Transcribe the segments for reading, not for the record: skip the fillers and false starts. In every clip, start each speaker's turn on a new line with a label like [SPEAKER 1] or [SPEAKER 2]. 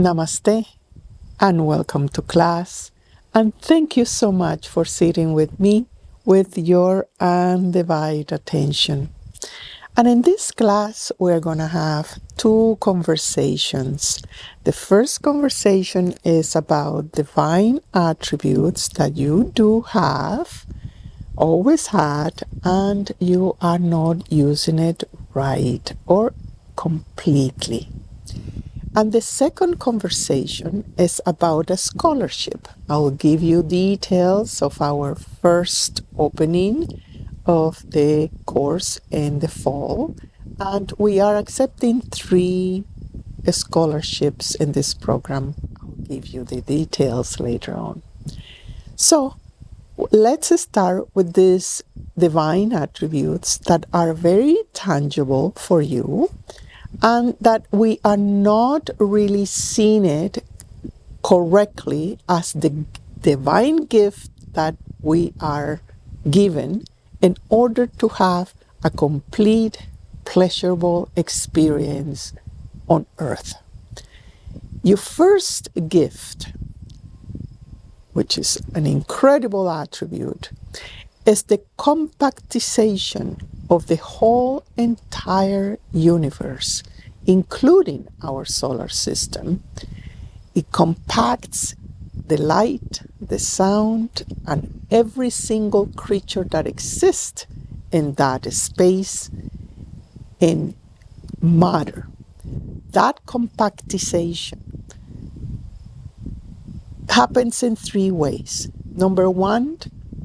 [SPEAKER 1] Namaste and welcome to class. And thank you so much for sitting with me with your undivided attention. And in this class, we're going to have two conversations. The first conversation is about divine attributes that you do have, always had, and you are not using it right or completely. And the second conversation is about a scholarship. I will give you details of our first opening of the course in the fall. And we are accepting 3 scholarships in this program. I'll give you the details later on. So let's start with these divine attributes that are very tangible for you, and that we are not really seeing it correctly as the divine gift that we are given in order to have a complete, pleasurable experience on earth. Your first gift, which is an incredible attribute, is the compactization of the whole entire universe, including our solar system. It compacts the light, the sound, and every single creature that exists in that space in matter. That compactization happens in 3 ways. Number 1,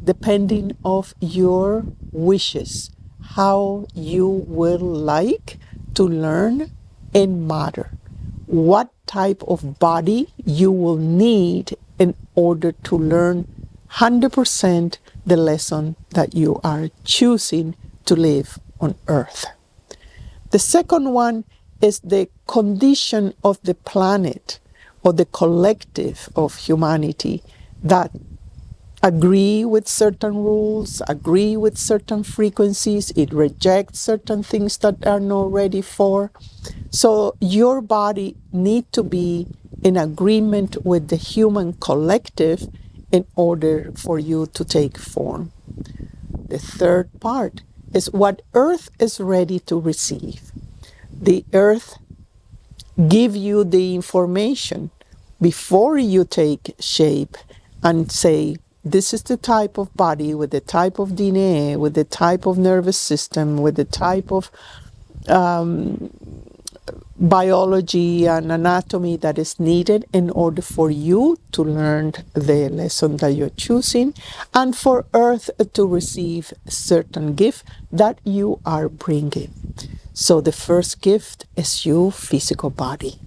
[SPEAKER 1] depending of your wishes, how you will like to learn in matter, what type of body you will need in order to learn 100% the lesson that you are choosing to live on earth. The second one is the condition of the planet or the collective of humanity that agree with certain rules, agree with certain frequencies. It rejects certain things that are not ready for. So your body needs to be in agreement with the human collective in order for you to take form. The third part is what Earth is ready to receive. The Earth give you the information before you take shape and say, this is the type of body with the type of DNA, with the type of nervous system, with the type of biology and anatomy that is needed in order for you to learn the lesson that you're choosing, and for Earth to receive certain gift that you are bringing. So the first gift is your physical body.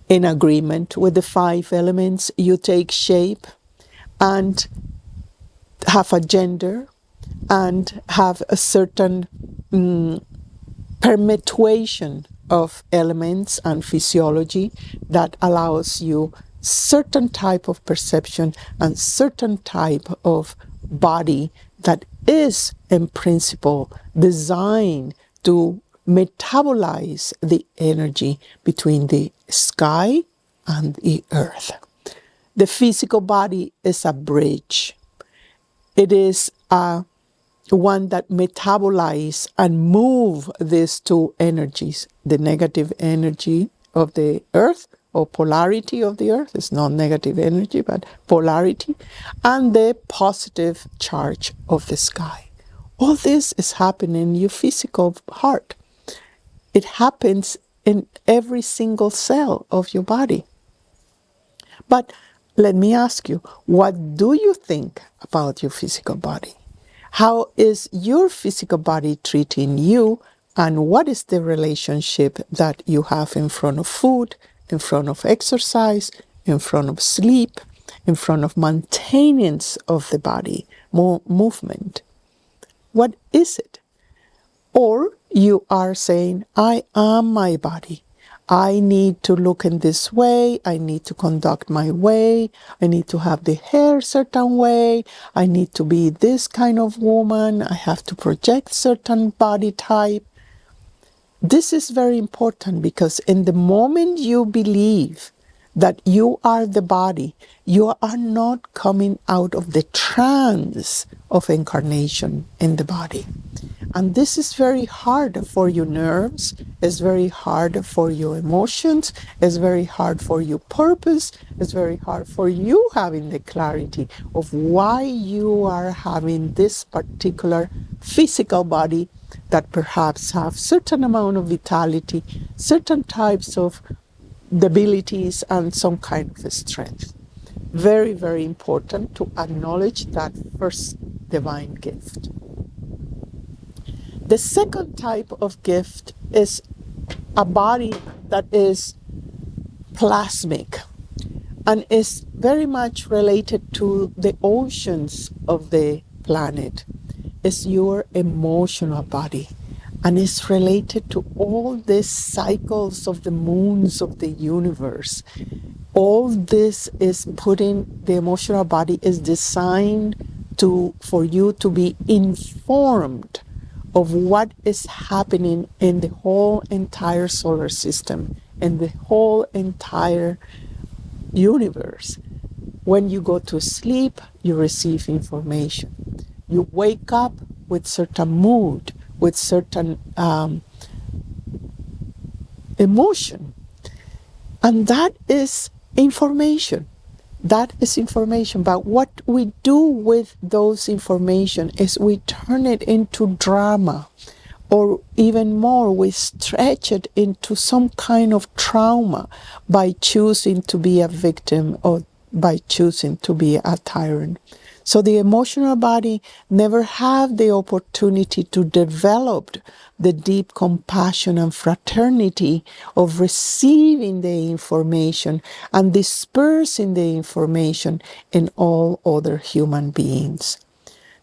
[SPEAKER 1] In agreement with the 5 elements, you take shape and have a gender and have a certain permutation of elements and physiology that allows you certain type of perception and certain type of body that is in principle designed to metabolize the energy between the sky and the earth. The physical body is a bridge. It is one that metabolize and move these 2 energies. The negative energy of the earth, or polarity of the earth, is not negative energy, but polarity, and the positive charge of the sky. All this is happening in your physical heart. It happens in every single cell of your body. But let me ask you, what do you think about your physical body? How is your physical body treating you, and what is the relationship that you have in front of food, in front of exercise, in front of sleep, in front of maintenance of the body, movement? What is it? Or you are saying, I am my body. I need to look in this way. I need to conduct my way. I need to have the hair a certain way. I need to be this kind of woman. I have to project certain body type. This is very important because in the moment you believe that you are the body. You are not coming out of the trance of incarnation in the body. And this is very hard for your nerves, it's very hard for your emotions, it's very hard for your purpose, it's very hard for you having the clarity of why you are having this particular physical body that perhaps have certain amount of vitality, certain types of debilities, and some kind of strength. Very, very important to acknowledge that first divine gift. The second type of gift is a body that is plasmic and is very much related to the oceans of the planet. It's your emotional body, and it's related to all these cycles of the moons of the universe. All this is putting, the emotional body is designed for you to be informed of what is happening in the whole entire solar system, in the whole entire universe. When you go to sleep, you receive information. You wake up with certain mood, with certain emotion. And that is information. That is information. But what we do with those information is we turn it into drama, or even more, we stretch it into some kind of trauma by choosing to be a victim or by choosing to be a tyrant. So the emotional body never have the opportunity to develop the deep compassion and fraternity of receiving the information and dispersing the information in all other human beings.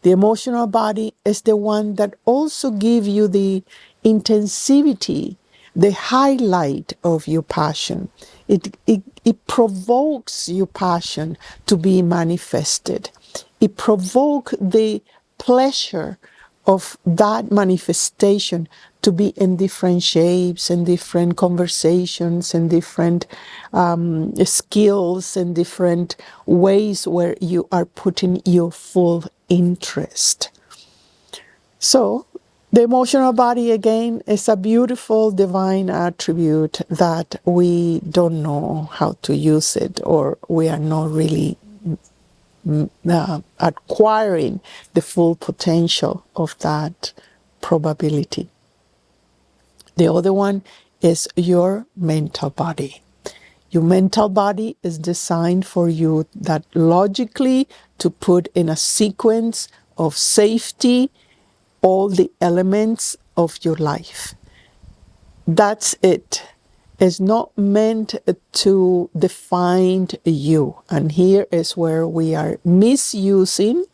[SPEAKER 1] The emotional body is the one that also gives you the intensivity, the highlight of your passion. It provokes your passion to be manifested. It provokes the pleasure of that manifestation to be in different shapes, in different conversations, in different skills, in different ways where you are putting your full interest. So, the emotional body, again, is a beautiful divine attribute that we don't know how to use it, or we are not really acquiring the full potential of that probability. The other one is your mental body. Your mental body is designed for you that logically to put in a sequence of safety all the elements of your life. That's it. It's not meant to define you. And here is where we are misusing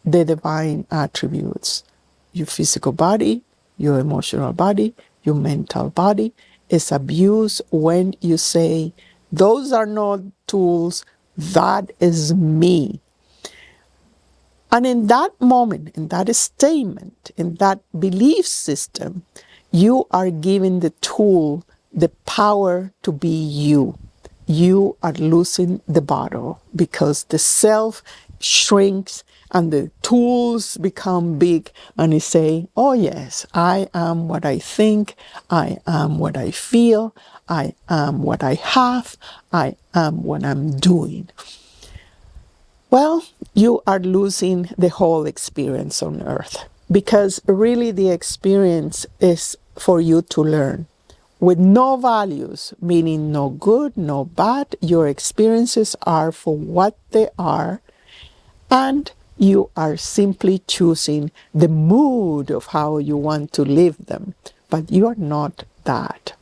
[SPEAKER 1] the divine attributes. Your physical body, your emotional body, your mental body is abused when you say, those are not tools, that is me. And in that moment, in that statement, in that belief system, you are given the tool, the power to be you. You are losing the battle because the self shrinks and the tools become big, and you say, oh yes, I am what I think, I am what I feel, I am what I have, I am what I'm doing. Well, you are losing the whole experience on earth, because really the experience is for you to learn. With no values, meaning no good, no bad, your experiences are for what they are, and you are simply choosing the mood of how you want to live them, but you are not that.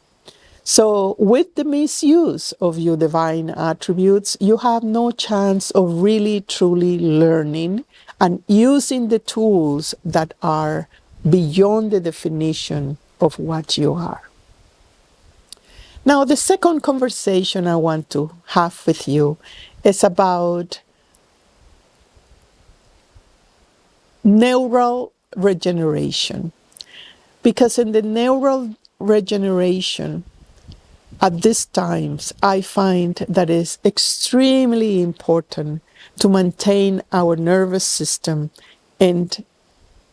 [SPEAKER 1] So with the misuse of your divine attributes, you have no chance of really truly learning and using the tools that are beyond the definition of what you are. Now, the second conversation I want to have with you is about neural regeneration. Because in the neural regeneration, At these times, I find that it's extremely important to maintain our nervous system in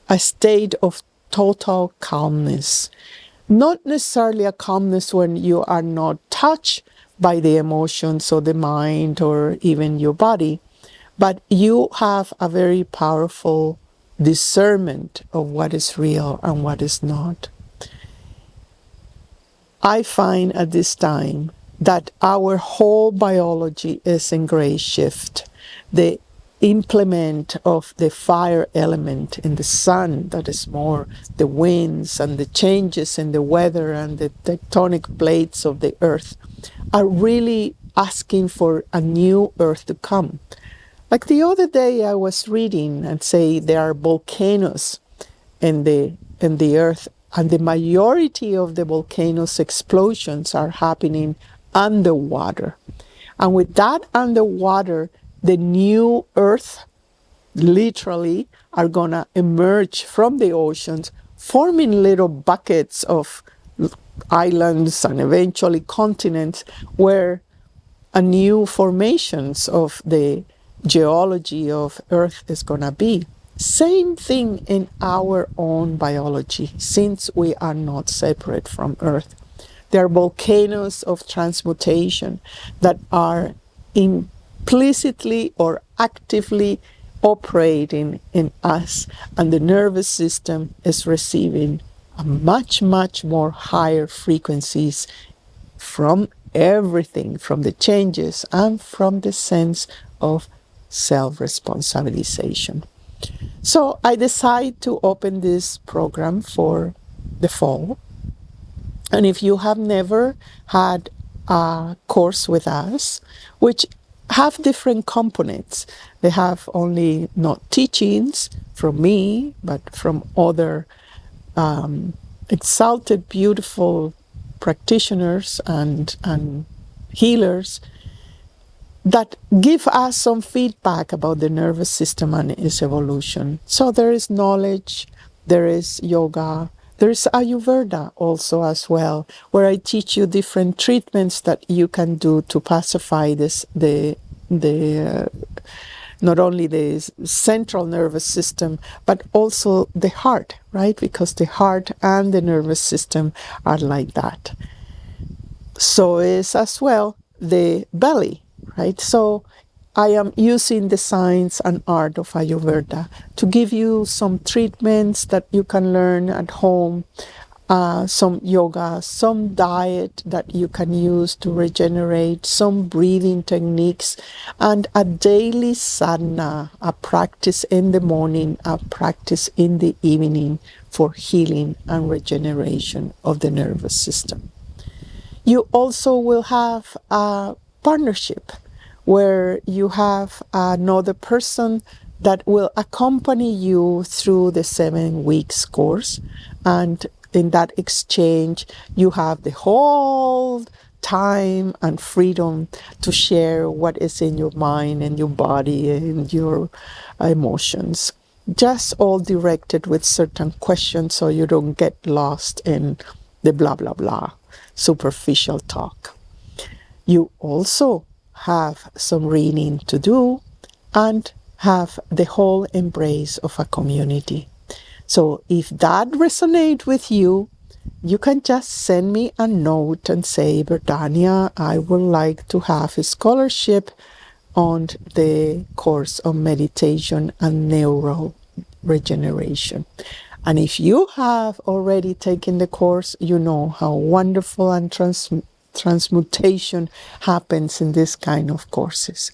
[SPEAKER 1] a state of total calmness. Not necessarily a calmness when you are not touched by the emotions or the mind or even your body, but you have a very powerful discernment of what is real and what is not. I find at this time that our whole biology is in great shift. The implement of the fire element in the sun, that is more the winds and the changes in the weather and the tectonic plates of the earth, are really asking for a new earth to come. Like the other day I was reading and say there are volcanoes in the earth, and the majority of the volcanoes explosions are happening underwater. And with that underwater, the new earth literally are gonna emerge from the oceans, forming little buckets of islands and eventually continents where a new formations of the geology of Earth is going to be. Same thing in our own biology, since we are not separate from Earth. There are volcanoes of transmutation that are implicitly or actively operating in us, and the nervous system is receiving a much, much more higher frequencies from everything, from the changes and from the sense of self-responsibilization. So I decided to open this program for the fall. And if you have never had a course with us, which have different components, they have only not teachings from me, but from other exalted, beautiful practitioners and healers that give us some feedback about the nervous system and its evolution. So there is knowledge, there is yoga, there is Ayurveda also as well, where I teach you different treatments that you can do to pacify not only the central nervous system, but also the heart, right? Because the heart and the nervous system are like that. So is as well the belly, right? So I am using the science and art of Ayurveda to give you some treatments that you can learn at home, some yoga, some diet that you can use to regenerate, some breathing techniques, and a daily sadhana, a practice in the morning, a practice in the evening for healing and regeneration of the nervous system. You also will have a partnership where you have another person that will accompany you through the 7 weeks course. And in that exchange, you have the whole time and freedom to share what is in your mind and your body and your emotions. Just all directed with certain questions so you don't get lost in the blah, blah, blah, superficial talk. You also have some reading to do and have the whole embrace of a community. So if that resonates with you, you can just send me a note and say, Berdhanya, I would like to have a scholarship on the course of meditation and neural regeneration. And if you have already taken the course, you know how wonderful and transmutation happens in this kind of courses.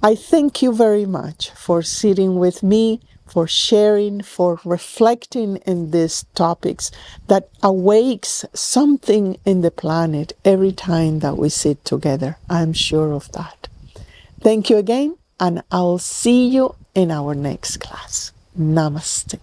[SPEAKER 1] I thank you very much for sitting with me, for sharing, for reflecting in these topics that awakes something in the planet every time that we sit together. I'm sure of that. Thank you again, and I'll see you in our next class. Namaste.